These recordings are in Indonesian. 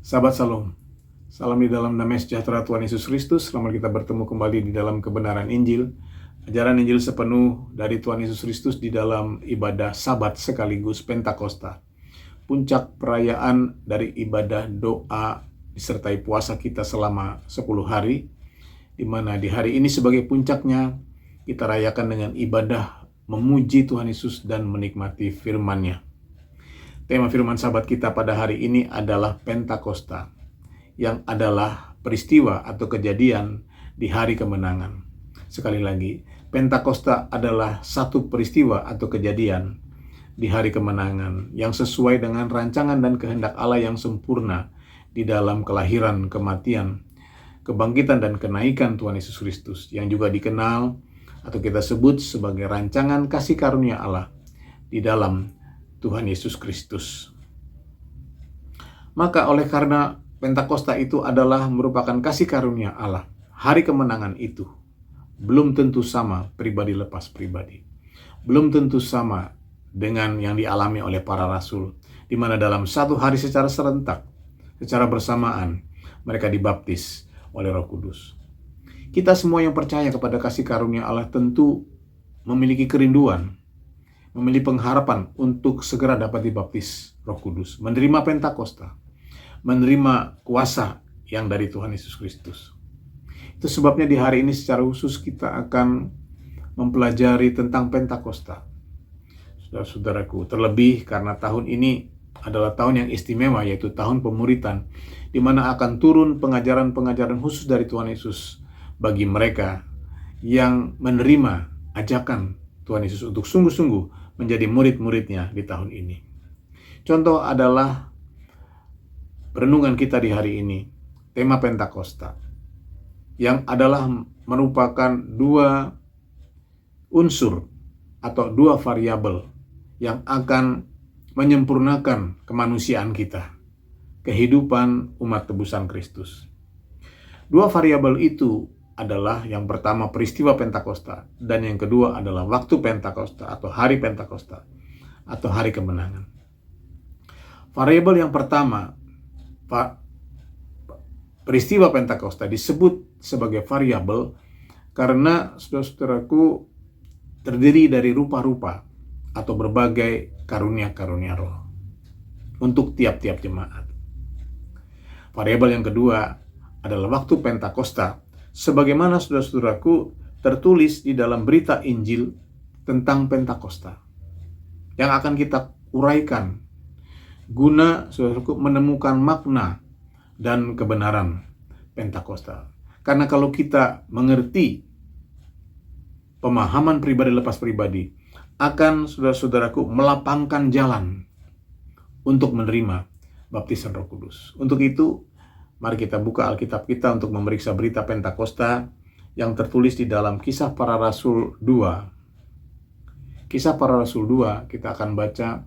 Sahabat Salom, salam di dalam damai sejahtera Tuhan Yesus Kristus. Selamat kita bertemu kembali di dalam kebenaran Injil. Ajaran Injil sepenuh dari Tuhan Yesus Kristus di dalam ibadah Sabat sekaligus Pentakosta. Puncak perayaan dari ibadah doa disertai puasa kita selama 10 hari, di mana di hari ini sebagai puncaknya kita rayakan dengan ibadah memuji Tuhan Yesus dan menikmati firman-Nya. Tema firman sahabat kita pada hari ini adalah Pentakosta, yang adalah peristiwa atau kejadian di hari kemenangan. Sekali lagi, Pentakosta adalah satu peristiwa atau kejadian di hari kemenangan yang sesuai dengan rancangan dan kehendak Allah yang sempurna di dalam kelahiran, kematian, kebangkitan dan kenaikan Tuhan Yesus Kristus, yang juga dikenal atau kita sebut sebagai rancangan kasih karunia Allah di dalam Tuhan Yesus Kristus. Maka oleh karena Pentakosta itu adalah merupakan kasih karunia Allah, hari kemenangan itu belum tentu sama pribadi lepas pribadi. Belum tentu sama dengan yang dialami oleh para rasul, di mana dalam satu hari secara serentak, secara bersamaan, mereka dibaptis oleh Roh Kudus. Kita semua yang percaya kepada kasih karunia Allah tentu memiliki kerinduan, memiliki pengharapan untuk segera dapat dibaptis Roh Kudus, menerima Pentakosta, menerima kuasa yang dari Tuhan Yesus Kristus. Itu sebabnya di hari ini secara khusus kita akan mempelajari tentang Pentakosta. Saudara-saudaraku, terlebih karena tahun ini adalah tahun yang istimewa, yaitu tahun pemuritan, di mana akan turun pengajaran-pengajaran khusus dari Tuhan Yesus bagi mereka yang menerima ajakan Tuhan Yesus untuk sungguh-sungguh menjadi murid-muridnya di tahun ini. Contoh adalah renungan kita di hari ini, tema Pentakosta, yang adalah merupakan dua unsur atau dua variabel yang akan menyempurnakan kemanusiaan kita, kehidupan umat tebusan Kristus. Dua variabel itu adalah yang pertama peristiwa Pentakosta, dan yang kedua adalah waktu Pentakosta atau hari Pentakosta atau hari kemenangan. Variabel yang pertama, peristiwa Pentakosta, disebut sebagai variabel karena saudara-saudaraku terdiri dari rupa-rupa atau berbagai karunia-karunia roh untuk tiap-tiap jemaat. Variabel yang kedua adalah waktu Pentakosta, sebagaimana saudara-saudaraku tertulis di dalam berita Injil tentang Pentakosta, yang akan kita uraikan guna saudaraku menemukan makna dan kebenaran Pentakosta. Karena kalau kita mengerti pemahaman pribadi lepas pribadi, akan saudara-saudaraku melapangkan jalan untuk menerima baptisan Roh Kudus. Untuk itu, mari kita buka Alkitab kita untuk memeriksa berita Pentakosta yang tertulis di dalam Kisah Para Rasul 2. Kisah Para Rasul 2, kita akan baca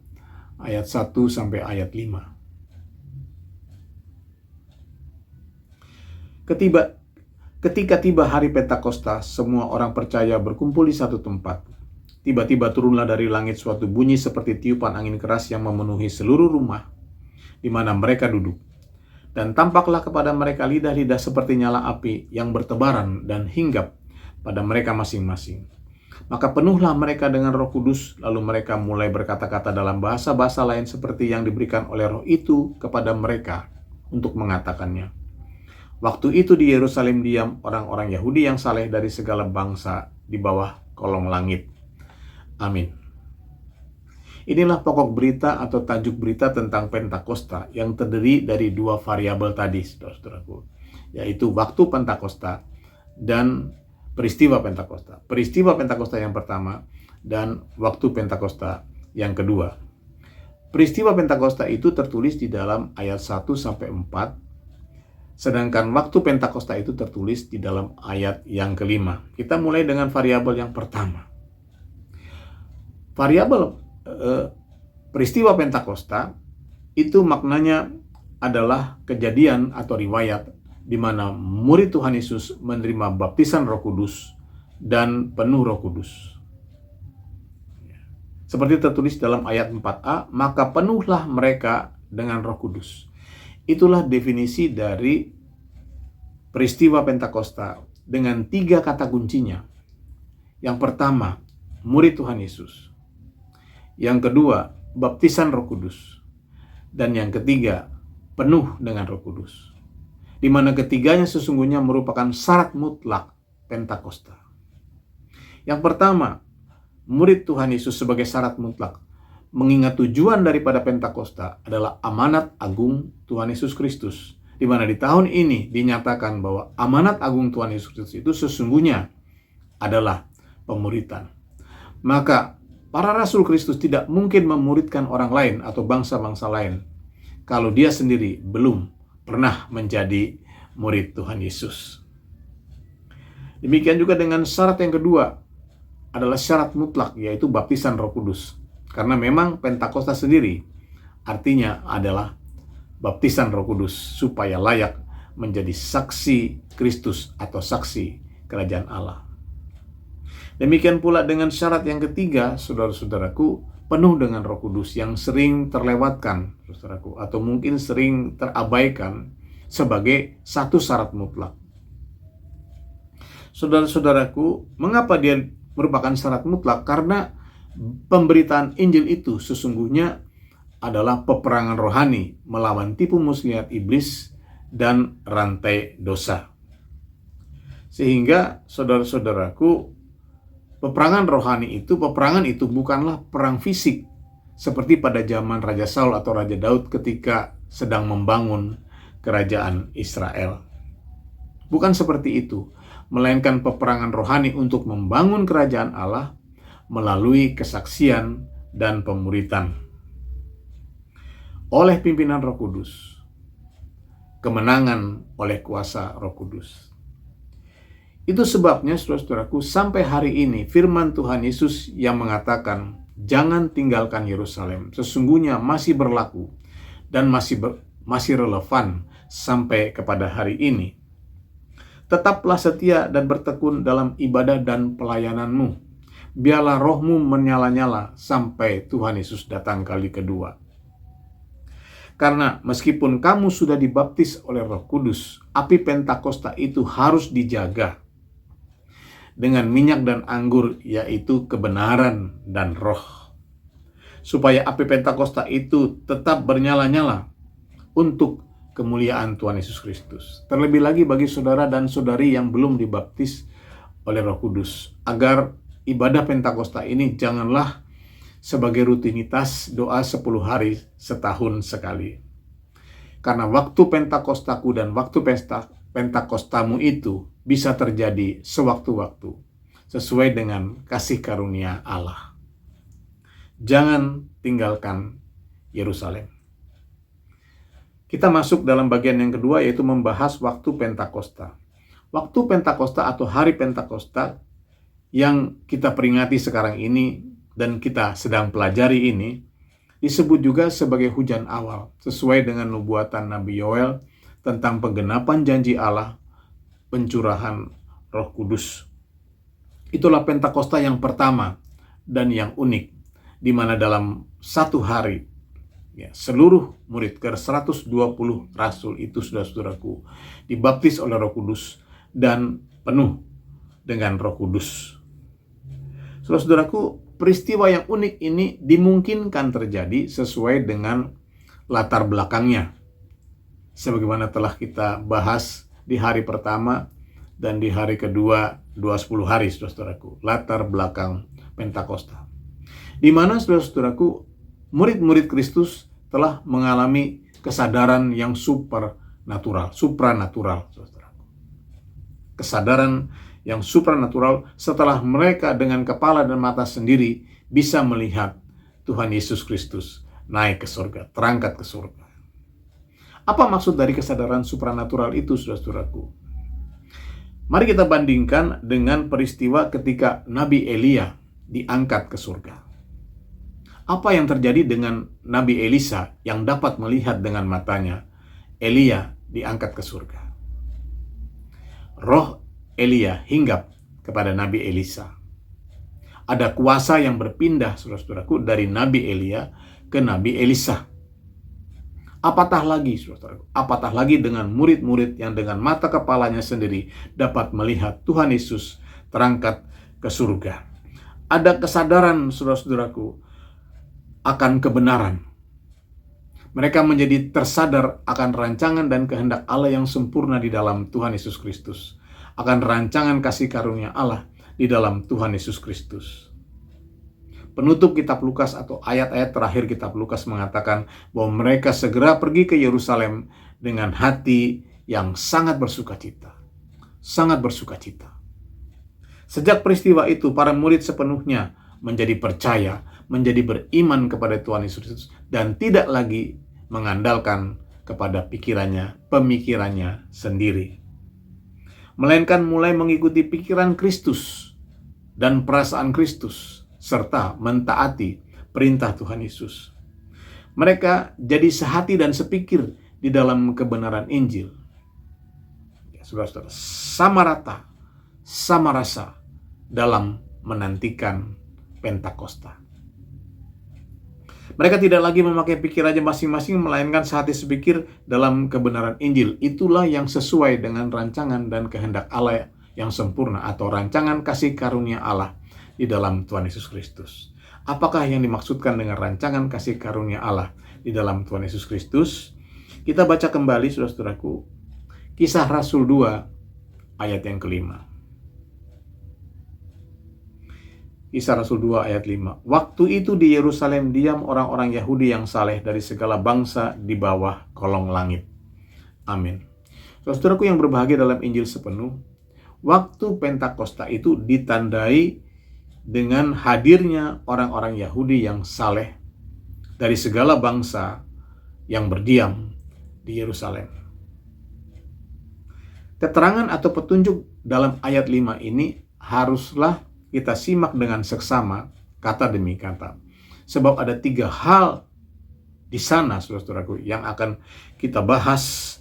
ayat 1 sampai ayat 5. Ketika tiba hari Pentakosta, semua orang percaya berkumpul di satu tempat. Tiba-tiba turunlah dari langit suatu bunyi seperti tiupan angin keras yang memenuhi seluruh rumah di mana mereka duduk. Dan tampaklah kepada mereka lidah-lidah seperti nyala api yang bertebaran dan hinggap pada mereka masing-masing. Maka penuhlah mereka dengan Roh Kudus, lalu mereka mulai berkata-kata dalam bahasa-bahasa lain seperti yang diberikan oleh Roh itu kepada mereka untuk mengatakannya. Waktu itu di Yerusalem diam orang-orang Yahudi yang saleh dari segala bangsa di bawah kolong langit. Amin. Inilah pokok berita atau tajuk berita tentang Pentakosta yang terdiri dari dua variabel tadi, saudara-saudaraku, yaitu waktu Pentakosta dan peristiwa Pentakosta. Peristiwa Pentakosta yang pertama dan waktu Pentakosta yang kedua. Peristiwa Pentakosta itu tertulis di dalam ayat 1 sampai 4, sedangkan waktu Pentakosta itu tertulis di dalam ayat yang kelima. Kita mulai dengan variabel yang pertama. Variabel peristiwa Pentakosta itu maknanya adalah kejadian atau riwayat di mana murid Tuhan Yesus menerima baptisan Roh Kudus dan penuh Roh Kudus. Seperti tertulis dalam ayat 4a, maka penuhlah mereka dengan Roh Kudus. Itulah definisi dari peristiwa Pentakosta dengan 3 kata kuncinya. Yang pertama, murid Tuhan Yesus. Yang kedua, baptisan Roh Kudus. Dan yang ketiga, penuh dengan Roh Kudus. Di mana ketiganya sesungguhnya merupakan syarat mutlak Pentakosta. Yang pertama, murid Tuhan Yesus sebagai syarat mutlak. Mengingat tujuan daripada Pentakosta adalah amanat agung Tuhan Yesus Kristus. Di mana di tahun ini dinyatakan bahwa amanat agung Tuhan Yesus Kristus itu sesungguhnya adalah pemuritan. Maka para rasul Kristus tidak mungkin memuridkan orang lain atau bangsa-bangsa lain kalau dia sendiri belum pernah menjadi murid Tuhan Yesus. Demikian juga dengan syarat yang kedua adalah syarat mutlak, yaitu baptisan Roh Kudus. Karena memang Pentakosta sendiri artinya adalah baptisan Roh Kudus supaya layak menjadi saksi Kristus atau saksi kerajaan Allah. Demikian pula dengan syarat yang ketiga, saudara-saudaraku, penuh dengan Roh Kudus yang sering terlewatkan, saudaraku, atau mungkin sering terabaikan sebagai satu syarat mutlak. Saudara-saudaraku, mengapa dia merupakan syarat mutlak? Karena pemberitaan Injil itu sesungguhnya adalah peperangan rohani melawan tipu muslihat iblis dan rantai dosa. Sehingga saudara-saudaraku, peperangan itu bukanlah perang fisik seperti pada zaman Raja Saul atau Raja Daud ketika sedang membangun kerajaan Israel. Bukan seperti itu, melainkan peperangan rohani untuk membangun kerajaan Allah melalui kesaksian dan pemuritan. Oleh pimpinan Roh Kudus, kemenangan oleh kuasa Roh Kudus. Itu sebabnya, saudara-saudaraku, sampai hari ini firman Tuhan Yesus yang mengatakan, jangan tinggalkan Yerusalem, sesungguhnya masih berlaku dan masih relevan sampai kepada hari ini. Tetaplah setia dan bertekun dalam ibadah dan pelayananmu. Biarlah rohmu menyala-nyala sampai Tuhan Yesus datang kali kedua. Karena meskipun kamu sudah dibaptis oleh Roh Kudus, api Pentakosta itu harus dijaga dengan minyak dan anggur, yaitu kebenaran dan roh. Supaya api Pentakosta itu tetap bernyala-nyala untuk kemuliaan Tuhan Yesus Kristus. Terlebih lagi bagi saudara dan saudari yang belum dibaptis oleh Roh Kudus, agar ibadah Pentakosta ini janganlah sebagai rutinitas doa 10 hari setahun sekali. Karena waktu Pentakostaku dan waktu Pentakostamu itu bisa terjadi sewaktu-waktu, sesuai dengan kasih karunia Allah. Jangan tinggalkan Yerusalem. Kita masuk dalam bagian yang kedua, yaitu membahas waktu Pentakosta. Waktu Pentakosta atau hari Pentakosta yang kita peringati sekarang ini dan kita sedang pelajari ini disebut juga sebagai hujan awal, sesuai dengan nubuatan Nabi Yoel tentang penggenapan janji Allah, pencurahan Roh Kudus. Itulah Pentakosta yang pertama dan yang unik, di mana dalam satu hari seluruh murid ke 120 rasul itu, saudara-saudaraku, dibaptis oleh Roh Kudus dan penuh dengan Roh Kudus. Saudara-saudaraku, peristiwa yang unik ini dimungkinkan terjadi sesuai dengan latar belakangnya. Sebagaimana telah kita bahas di hari pertama dan di hari kedua 20 hari, saudara-saudaraku, latar belakang Pentakosta. Di mana, saudara-saudaraku, murid-murid Kristus telah mengalami kesadaran yang supranatural, saudara-saudaraku. Kesadaran yang supranatural setelah mereka dengan kepala dan mata sendiri bisa melihat Tuhan Yesus Kristus naik ke surga, terangkat ke surga. Apa maksud dari kesadaran supranatural itu, saudara-saudaraku? Mari kita bandingkan dengan peristiwa ketika Nabi Elia diangkat ke surga. Apa yang terjadi dengan Nabi Elisa yang dapat melihat dengan matanya Elia diangkat ke surga? Roh Elia hinggap kepada Nabi Elisa. Ada kuasa yang berpindah, saudara-saudaraku, dari Nabi Elia ke Nabi Elisa. Apatah lagi, saudara, apatah lagi dengan murid-murid yang dengan mata kepalanya sendiri dapat melihat Tuhan Yesus terangkat ke surga. Ada kesadaran, saudara-saudaraku, akan kebenaran. Mereka menjadi tersadar akan rancangan dan kehendak Allah yang sempurna di dalam Tuhan Yesus Kristus. Akan rancangan kasih karunia Allah di dalam Tuhan Yesus Kristus. Penutup kitab Lukas atau ayat-ayat terakhir kitab Lukas mengatakan bahwa mereka segera pergi ke Yerusalem dengan hati yang sangat bersukacita. Sangat bersukacita. Sejak peristiwa itu, para murid sepenuhnya menjadi percaya, menjadi beriman kepada Tuhan Yesus Kristus, dan tidak lagi mengandalkan kepada pemikirannya sendiri. Melainkan mulai mengikuti pikiran Kristus dan perasaan Kristus, serta mentaati perintah Tuhan Yesus. Mereka jadi sehati dan sepikir di dalam kebenaran Injil. Ya, saudara-saudara, sama rata, sama rasa dalam menantikan Pentakosta. Mereka tidak lagi memakai pikirannya masing-masing, melainkan sehati sepikir dalam kebenaran Injil. Itulah yang sesuai dengan rancangan dan kehendak Allah yang sempurna, atau rancangan kasih karunia Allah di dalam Tuhan Yesus Kristus. Apakah yang dimaksudkan dengan rancangan kasih karunia Allah di dalam Tuhan Yesus Kristus? Kita baca kembali, saudara-saudaraku, Kisah Rasul 2 ayat yang kelima. Kisah Rasul 2 ayat 5. Waktu itu di Yerusalem diam orang-orang Yahudi yang saleh dari segala bangsa di bawah kolong langit. Amin. Saudaraku yang berbahagia dalam Injil sepenuh, waktu Pentakosta itu ditandai dengan hadirnya orang-orang Yahudi yang saleh dari segala bangsa yang berdiam di Yerusalem. Keterangan atau petunjuk dalam ayat 5 ini haruslah kita simak dengan seksama, kata demi kata. Sebab ada 3 hal di sana, saudara-saudaraku, yang akan kita bahas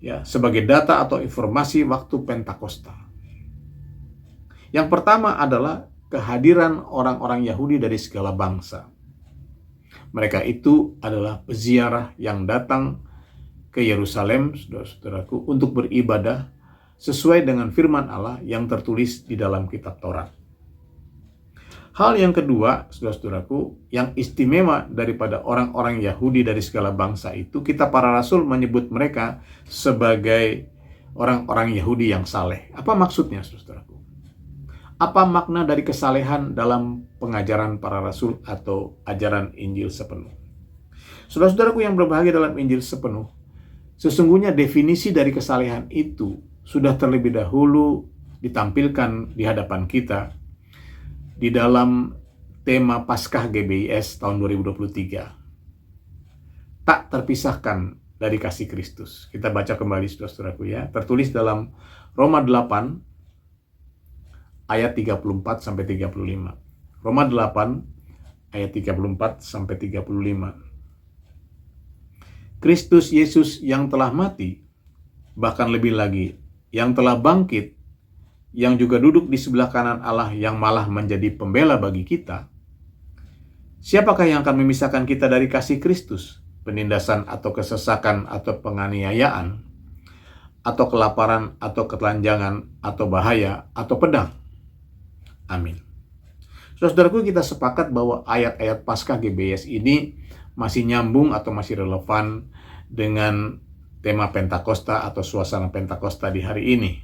ya sebagai data atau informasi waktu Pentakosta. Yang pertama adalah kehadiran orang-orang Yahudi dari segala bangsa. Mereka itu adalah peziarah yang datang ke Yerusalem, saudara-saudaraku, untuk beribadah sesuai dengan firman Allah yang tertulis di dalam kitab Taurat. Hal yang kedua, saudara-saudaraku, yang istimewa daripada orang-orang Yahudi dari segala bangsa itu, kitab Para Rasul menyebut mereka sebagai orang-orang Yahudi yang saleh. Apa maksudnya, saudara-saudaraku? Apa makna dari kesalehan dalam pengajaran para rasul atau ajaran Injil sepenuh? Saudara-saudaraku yang berbahagia dalam Injil sepenuh, sesungguhnya definisi dari kesalehan itu sudah terlebih dahulu ditampilkan di hadapan kita di dalam tema Paskah GBIS tahun 2023. Tak terpisahkan dari kasih Kristus. Kita baca kembali, saudara-saudaraku ya. Tertulis dalam Roma 8 ayat 34 sampai 35. Roma 8 ayat 34 sampai 35. Kristus Yesus yang telah mati, bahkan lebih lagi, yang telah bangkit, yang juga duduk di sebelah kanan Allah yang malah menjadi pembela bagi kita. Siapakah yang akan memisahkan kita dari kasih Kristus? Penindasan atau kesesakan atau penganiayaan, atau kelaparan atau ketelanjangan atau bahaya atau pedang? Amin. Saudaraku, kita sepakat bahwa ayat-ayat Paskah GBS ini masih nyambung atau masih relevan dengan tema Pentakosta atau suasana Pentakosta di hari ini.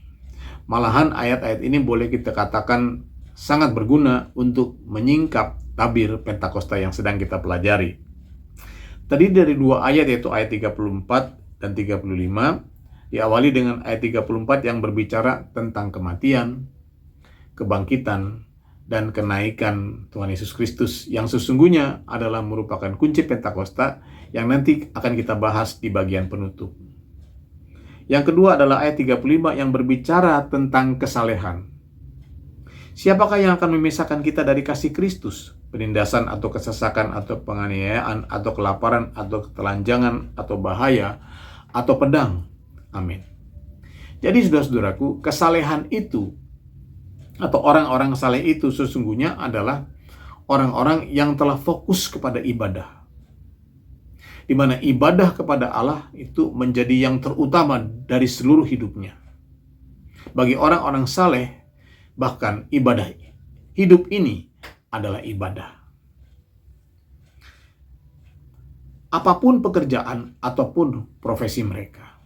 Malahan ayat-ayat ini boleh kita katakan sangat berguna untuk menyingkap tabir Pentakosta yang sedang kita pelajari. Tadi dari 2 ayat, yaitu ayat 34 dan 35, diawali dengan ayat 34 yang berbicara tentang kematian, kebangkitan, dan kenaikan Tuhan Yesus Kristus yang sesungguhnya adalah merupakan kunci Pentakosta yang nanti akan kita bahas di bagian penutup. Yang kedua adalah ayat 35 yang berbicara tentang kesalehan. Siapakah yang akan memisahkan kita dari kasih Kristus? Penindasan atau kesesakan atau penganiayaan atau kelaparan atau ketelanjangan atau bahaya atau pedang? Amin. Jadi saudara-saudaraku, kesalehan itu atau orang-orang saleh itu sesungguhnya adalah orang-orang yang telah fokus kepada ibadah. di mana ibadah kepada Allah itu menjadi yang terutama dari seluruh hidupnya. Bagi orang-orang saleh, bahkan ibadah hidup ini adalah ibadah. Apapun pekerjaan ataupun profesi mereka.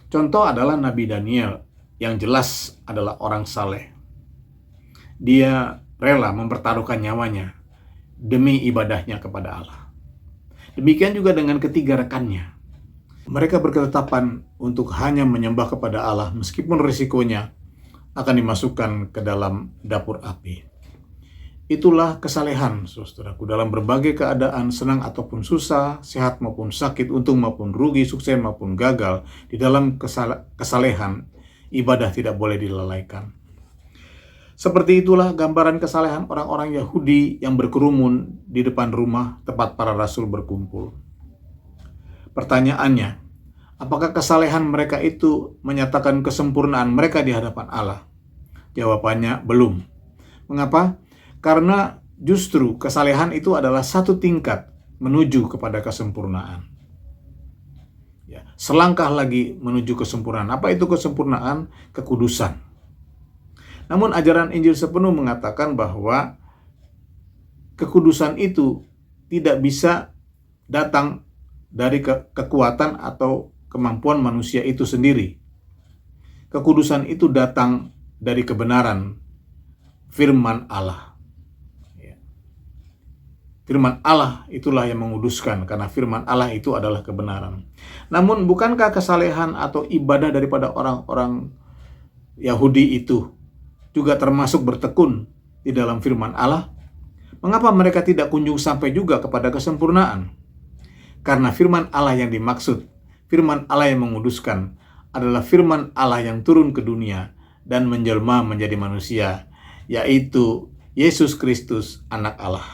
Contoh adalah Nabi Daniel yang jelas adalah orang saleh. Dia rela mempertaruhkan nyawanya demi ibadahnya kepada Allah. Demikian juga dengan ketiga rekannya. Mereka berketetapan untuk hanya menyembah kepada Allah meskipun risikonya akan dimasukkan ke dalam dapur api. Itulah kesalehan, saudaraku, dalam berbagai keadaan, senang ataupun susah, sehat maupun sakit, untung maupun rugi, sukses maupun gagal. Di dalam kesalehan, ibadah tidak boleh dilalaikan. Seperti itulah gambaran kesalehan orang-orang Yahudi yang berkerumun di depan rumah tempat para rasul berkumpul. Pertanyaannya, apakah kesalehan mereka itu menyatakan kesempurnaan mereka di hadapan Allah? Jawabannya belum. Mengapa? Karena justru kesalehan itu adalah satu tingkat menuju kepada kesempurnaan. Ya, selangkah lagi menuju kesempurnaan. Apa itu kesempurnaan? Kekudusan. Namun ajaran Injil sepenuh mengatakan bahwa kekudusan itu tidak bisa datang dari kekuatan atau kemampuan manusia itu sendiri. Kekudusan itu datang dari kebenaran firman Allah. Firman Allah itulah yang menguduskan, karena firman Allah itu adalah kebenaran. Namun bukankah kesalehan atau ibadah daripada orang-orang Yahudi itu juga termasuk bertekun di dalam firman Allah? Mengapa mereka tidak kunjung sampai juga kepada kesempurnaan? Karena firman Allah yang dimaksud, firman Allah yang menguduskan, adalah firman Allah yang turun ke dunia dan menjelma menjadi manusia, yaitu Yesus Kristus, Anak Allah.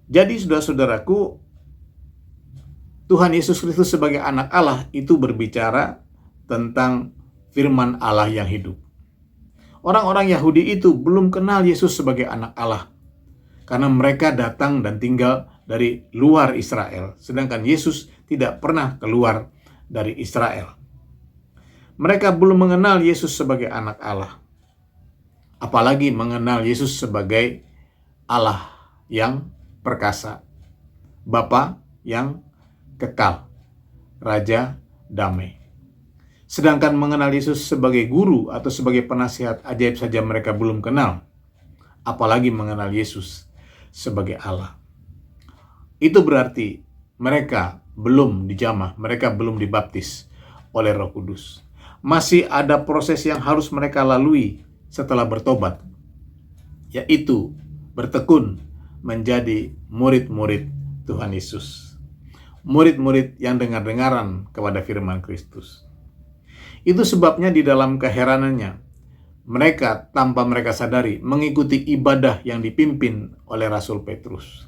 Jadi saudara-saudaraku, Tuhan Yesus Kristus sebagai anak Allah itu berbicara tentang firman Allah yang hidup. Orang-orang Yahudi itu belum kenal Yesus sebagai anak Allah, karena mereka datang dan tinggal dari luar Israel, sedangkan Yesus tidak pernah keluar dari Israel. Mereka belum mengenal Yesus sebagai anak Allah, apalagi mengenal Yesus sebagai Allah yang perkasa, Bapa yang kekal, Raja damai. Sedangkan mengenal Yesus sebagai guru atau sebagai penasihat ajaib saja mereka belum kenal, apalagi mengenal Yesus sebagai Allah. Itu berarti mereka belum dijamah, mereka belum dibaptis oleh Roh Kudus. Masih ada proses yang harus mereka lalui setelah bertobat, yaitu bertekun menjadi murid-murid Tuhan Yesus. Murid-murid yang dengar-dengaran kepada firman Kristus. Itu sebabnya di dalam keheranannya, mereka tanpa mereka sadari mengikuti ibadah yang dipimpin oleh Rasul Petrus.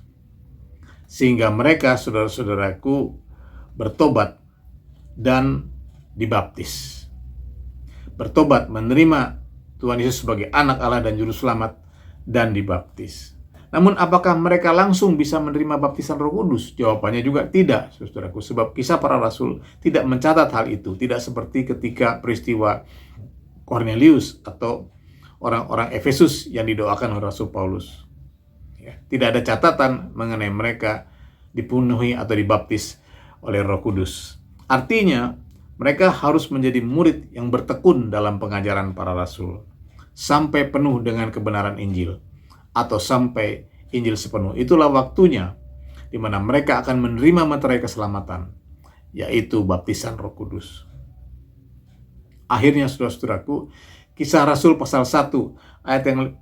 Sehingga mereka, saudara-saudaraku, bertobat dan dibaptis. Bertobat, menerima Tuhan Yesus sebagai anak Allah dan juru selamat, dan dibaptis. Namun apakah mereka langsung bisa menerima baptisan Roh Kudus? Jawabannya juga tidak, saudaraku, sebab Kisah Para Rasul tidak mencatat hal itu. Tidak seperti ketika peristiwa Cornelius atau orang-orang Efesus yang didoakan oleh Rasul Paulus. Ya, tidak ada catatan mengenai mereka dipenuhi atau dibaptis oleh Roh Kudus. Artinya, mereka harus menjadi murid yang bertekun dalam pengajaran para rasul sampai penuh dengan kebenaran Injil, atau sampai Injil sepenuh. Itulah waktunya di mana mereka akan menerima materai keselamatan, yaitu baptisan Roh Kudus. Akhirnya, saudara-saudaraku, Kisah Rasul pasal 1 ayat yang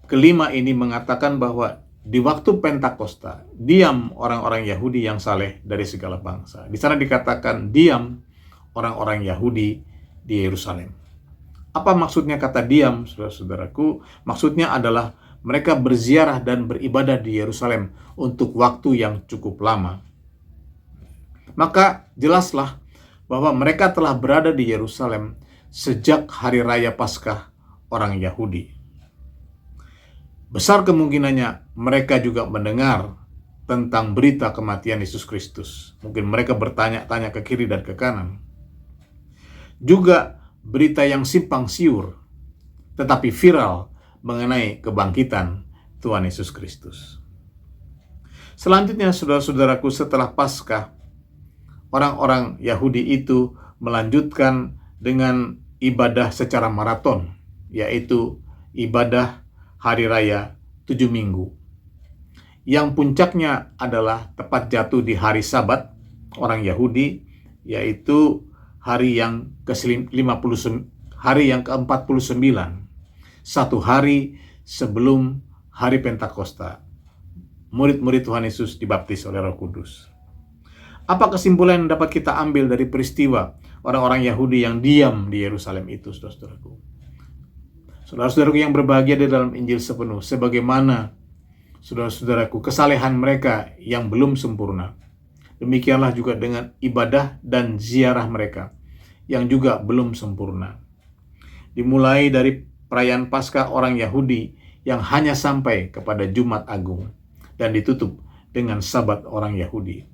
kelima ini mengatakan bahwa di waktu Pentakosta diam orang-orang Yahudi yang saleh dari segala bangsa. Di sana dikatakan diam orang-orang Yahudi di Yerusalem. Apa maksudnya kata diam, saudara-saudaraku? Maksudnya adalah mereka berziarah dan beribadah di Yerusalem untuk waktu yang cukup lama. Maka jelaslah bahwa mereka telah berada di Yerusalem sejak hari raya Paskah orang Yahudi. Besar kemungkinannya mereka juga mendengar tentang berita kematian Yesus Kristus. Mungkin mereka bertanya-tanya ke kiri dan ke kanan. Juga berita yang simpang siur, tetapi viral mengenai kebangkitan Tuhan Yesus Kristus. Selanjutnya, saudara-saudaraku, setelah Paskah, orang-orang Yahudi itu melanjutkan dengan ibadah secara maraton, yaitu ibadah Hari Raya 7 Minggu. Yang puncaknya adalah tepat jatuh di hari Sabat orang Yahudi, yaitu hari yang ke-49, satu hari sebelum hari Pentakosta. Murid-murid Tuhan Yesus dibaptis oleh Roh Kudus. Apa kesimpulan yang dapat kita ambil dari peristiwa orang-orang Yahudi yang diam di Yerusalem itu, saudara-saudaraku? Saudara-saudaraku yang berbahagia di dalam Injil sepenuh, sebagaimana saudara-saudaraku kesalehan mereka yang belum sempurna, demikianlah juga dengan ibadah dan ziarah mereka yang juga belum sempurna. Dimulai dari perayaan Paskah orang Yahudi yang hanya sampai kepada Jumat Agung dan ditutup dengan Sabat orang Yahudi.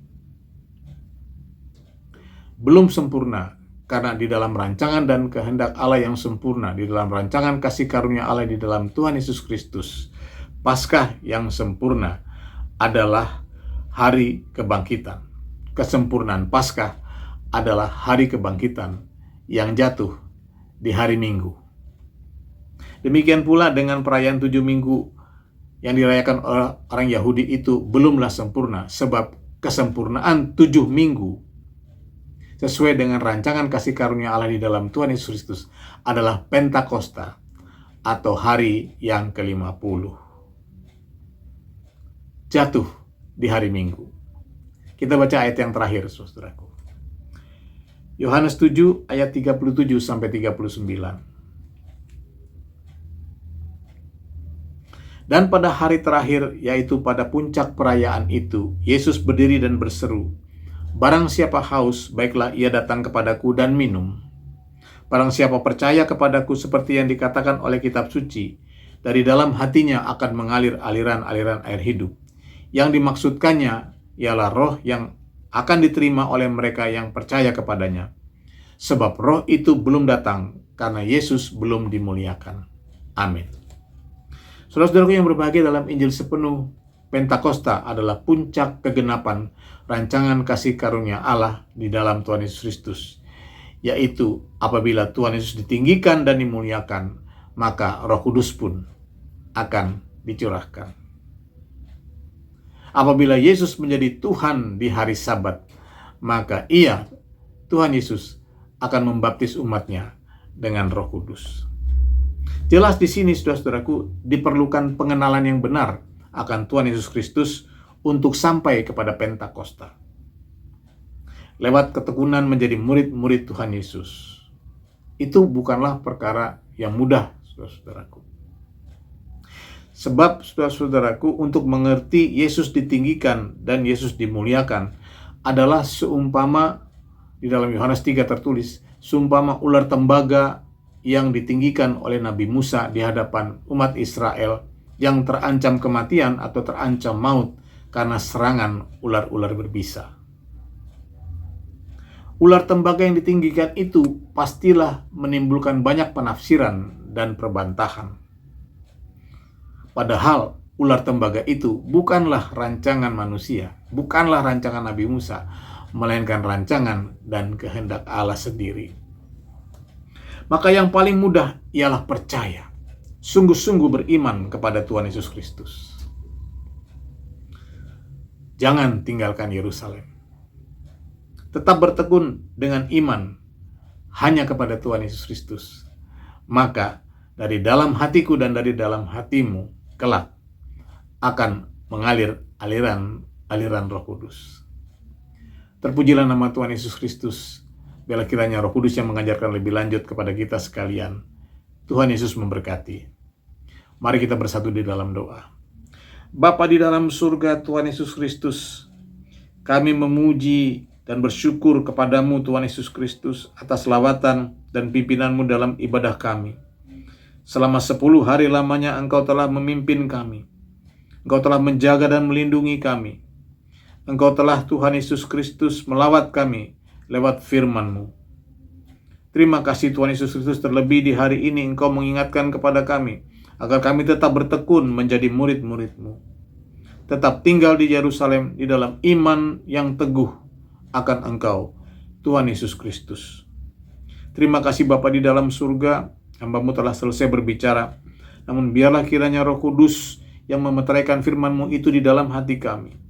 Belum sempurna karena di dalam rancangan dan kehendak Allah yang sempurna, di dalam rancangan kasih karunia Allah di dalam Tuhan Yesus Kristus, Paskah yang sempurna adalah hari kebangkitan. Kesempurnaan Paskah adalah hari kebangkitan yang jatuh di hari Minggu. Demikian pula dengan perayaan 7 Minggu yang dirayakan oleh orang Yahudi itu belumlah sempurna, sebab kesempurnaan 7 minggu sesuai dengan rancangan kasih karunia Allah di dalam Tuhan Yesus Kristus adalah Pentakosta atau hari yang ke-50. Jatuh di hari Minggu. Kita baca ayat yang terakhir, saudaraku. Yohanes 7 ayat 37 sampai 39. Dan pada hari terakhir, yaitu pada puncak perayaan itu, Yesus berdiri dan berseru, "Barang siapa haus, baiklah ia datang kepadaku dan minum. Barang siapa percaya kepadaku seperti yang dikatakan oleh kitab suci, dari dalam hatinya akan mengalir aliran-aliran air hidup." Yang dimaksudkannya ialah roh yang akan diterima oleh mereka yang percaya kepadanya. Sebab roh itu belum datang karena Yesus belum dimuliakan. Amin. Saudara-saudaraku yang berbahagia dalam Injil sepenuh, Pentakosta adalah puncak kegenapan rancangan kasih karunia Allah di dalam Tuhan Yesus Kristus, yaitu apabila Tuhan Yesus ditinggikan dan dimuliakan, maka Roh Kudus pun akan dicurahkan. Apabila Yesus menjadi Tuhan di hari Sabat, maka Tuhan Yesus, akan membaptis umatnya dengan Roh Kudus. Jelas di sini, saudara-saudaraku, diperlukan pengenalan yang benar akan Tuhan Yesus Kristus untuk sampai kepada Pentakosta. Lewat ketekunan menjadi murid-murid Tuhan Yesus. Itu bukanlah perkara yang mudah, saudara-saudaraku. Sebab, saudara-saudaraku, untuk mengerti Yesus ditinggikan dan Yesus dimuliakan adalah seumpama, di dalam Yohanes 3 tertulis, seumpama ular tembaga yang ditinggikan oleh Nabi Musa di hadapan umat Israel yang terancam kematian atau terancam maut karena serangan ular-ular berbisa. Ular tembaga yang ditinggikan itu pastilah menimbulkan banyak penafsiran dan perbantahan. Padahal ular tembaga itu bukanlah rancangan manusia, bukanlah rancangan Nabi Musa, melainkan rancangan dan kehendak Allah sendiri. Maka yang paling mudah ialah percaya, sungguh-sungguh beriman kepada Tuhan Yesus Kristus. Jangan tinggalkan Yerusalem. Tetap bertekun dengan iman hanya kepada Tuhan Yesus Kristus. Maka dari dalam hatiku dan dari dalam hatimu kelak akan mengalir aliran Roh Kudus. Terpujilah nama Tuhan Yesus Kristus. Biarlah kiranya Roh Kudus yang mengajarkan lebih lanjut kepada kita sekalian. Tuhan Yesus memberkati. Mari kita bersatu di dalam doa. Bapa di dalam surga, Tuhan Yesus Kristus, kami memuji dan bersyukur kepadamu Tuhan Yesus Kristus atas lawatan dan pimpinanmu dalam ibadah kami. Selama 10 hari lamanya Engkau telah memimpin kami. Engkau telah menjaga dan melindungi kami. Engkau telah Tuhan Yesus Kristus melawat kami lewat firman-Mu. Terima kasih Tuhan Yesus Kristus, terlebih di hari ini Engkau mengingatkan kepada kami agar kami tetap bertekun menjadi murid-murid-Mu. Tetap tinggal di Yerusalem di dalam iman yang teguh akan Engkau, Tuhan Yesus Kristus. Terima kasih Bapa di dalam surga, hamba-Mu telah selesai berbicara. Namun biarlah kiranya Roh Kudus yang memeteraikan firman-Mu itu di dalam hati kami.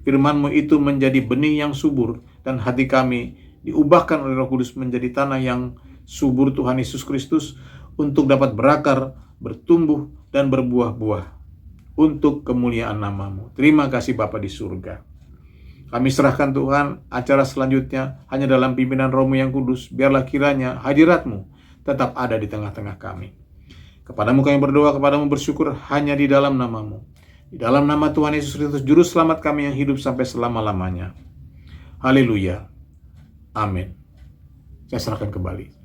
Firman-Mu itu menjadi benih yang subur, dan hati kami diubahkan oleh Roh Kudus menjadi tanah yang subur Tuhan Yesus Kristus, untuk dapat berakar, bertumbuh, dan berbuah-buah untuk kemuliaan nama-Mu. Terima kasih Bapa di surga. Kami serahkan Tuhan acara selanjutnya hanya dalam pimpinan Roh-Mu yang kudus. Biarlah kiranya hadirat-Mu tetap ada di tengah-tengah kami. Kepadamu kami berdoa, kepadamu bersyukur hanya di dalam nama-Mu. Di dalam nama Tuhan Yesus Kristus, Juru Selamat kami yang hidup sampai selama-lamanya. Haleluya. Amin. Saya serahkan kembali.